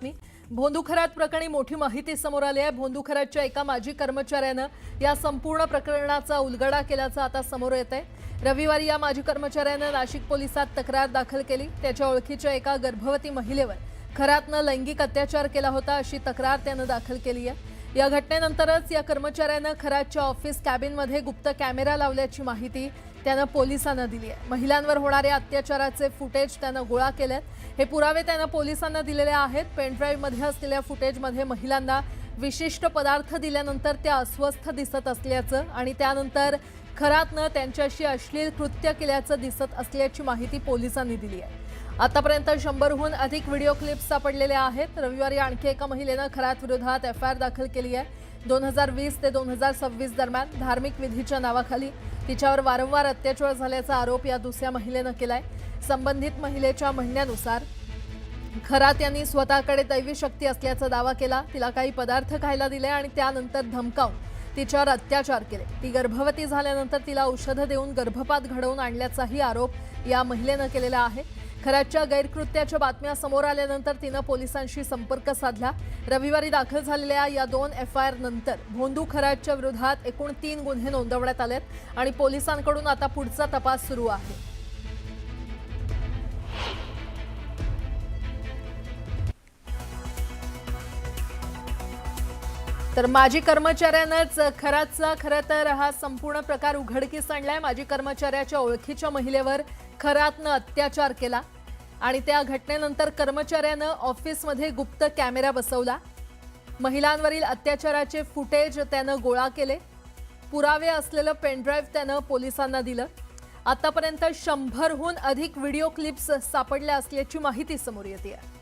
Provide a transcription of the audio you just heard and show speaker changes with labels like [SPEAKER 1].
[SPEAKER 1] बातमी। भोंदूखरात प्रकरणी मोठी माहिती समोर आली आहे। भोंदूखरातच्या एका माजी कर्मचाऱ्यानं या संपूर्ण प्रकरणाचा उलगडा केल्याचं आता समोर येत आहे। रविवारी या माजी कर्मचाऱ्यानं नाशिक पोलिसात तक्रार दाखल केली। त्याच्या ओळखीच्या एका गर्भवती महिलेवर खरातनं लैंगिक अत्याचार केला होता अशी तक्रार त्यानं दाखल केली आहे। या घटनेनंतरच या कर्मचाऱ्यानं खरातच्या ऑफिस कॅबिनमध्ये गुप्त कॅमेरा लावल्याची माहिती त्यानं पोलिसांना दिली आहे। महिलांवर होणाऱ्या अत्याचाराचे फुटेज त्यानं गोळा केलेत। हे पुरावे त्यानं पोलिसांना दिलेले आहेत। पेनड्राईव्हमध्ये असलेल्या फुटेजमध्ये महिलांना विशिष्ट पदार्थ दिल्यानंतर त्या अस्वस्थ दिसत असल्याचं आणि त्यानंतर खरातनं त्यांच्याशी अश्लील कृत्य केल्याचं दिसत असल्याची माहिती पोलिसांनी दिली आहे। आतापर्यंत 100हून अधिक व्हिडिओ क्लिप्स सापडलेले आहेत। रविवारी आणखी एका महिलेनं खरात विरोधात एफआयआर दाखल केली आहे। 2020 ते 2026 दरम्यान धार्मिक विधीच्या नावाखाली तिच्यावर वारंवार अत्याचार झाल्याचा आरोप या दुसऱ्या महिलेनं केलाय। संबंधित महिलेच्या म्हणण्यानुसार खरात यांनी स्वतःकडे दैवी शक्ती असल्याचा दावा केला। तिला काही पदार्थ खायला दिले आणि त्यानंतर धमकावून तिच्यावर अत्याचार केले। ती गर्भवती झाल्यानंतर तिला औषधं देऊन गर्भपात घडवून आणल्याचाही आरोप या महिलेनं केलेला आहे। खरातच्या गैरकृत्याच्या बातम्या समोर आल्यानंतर तिनं पोलिसांशी संपर्क साधला। रविवारी दाखल झालेल्या या 2 एफआयआर नंतर भोंदू खरातच्या विरोधात एकूण 3 गुन्हे नोंदवण्यात आलेत आणि पोलिसांकडून आता पुढचा तपास सुरू आहे। तर माजी कर्मचाऱ्यानंच खरातचा खरं तर हा संपूर्ण प्रकार उघडकीस आणलाय। माजी कर्मचाऱ्याच्या ओळखीच्या महिलेवर खरातनं अत्याचार केला आणि त्या घटनेनंतर कर्मचाऱ्यानं ऑफिसमध्ये गुप्त कॅमेरा बसवला। महिलांवरील अत्याचाराचे फुटेज त्यानं गोळा केले। पुरावे असलेलं पेनड्राईव्ह त्यानं पोलिसांना दिलं। आतापर्यंत 100हून अधिक व्हिडिओ क्लिप्स सापडल्या असल्याची माहिती समोर येते आहे।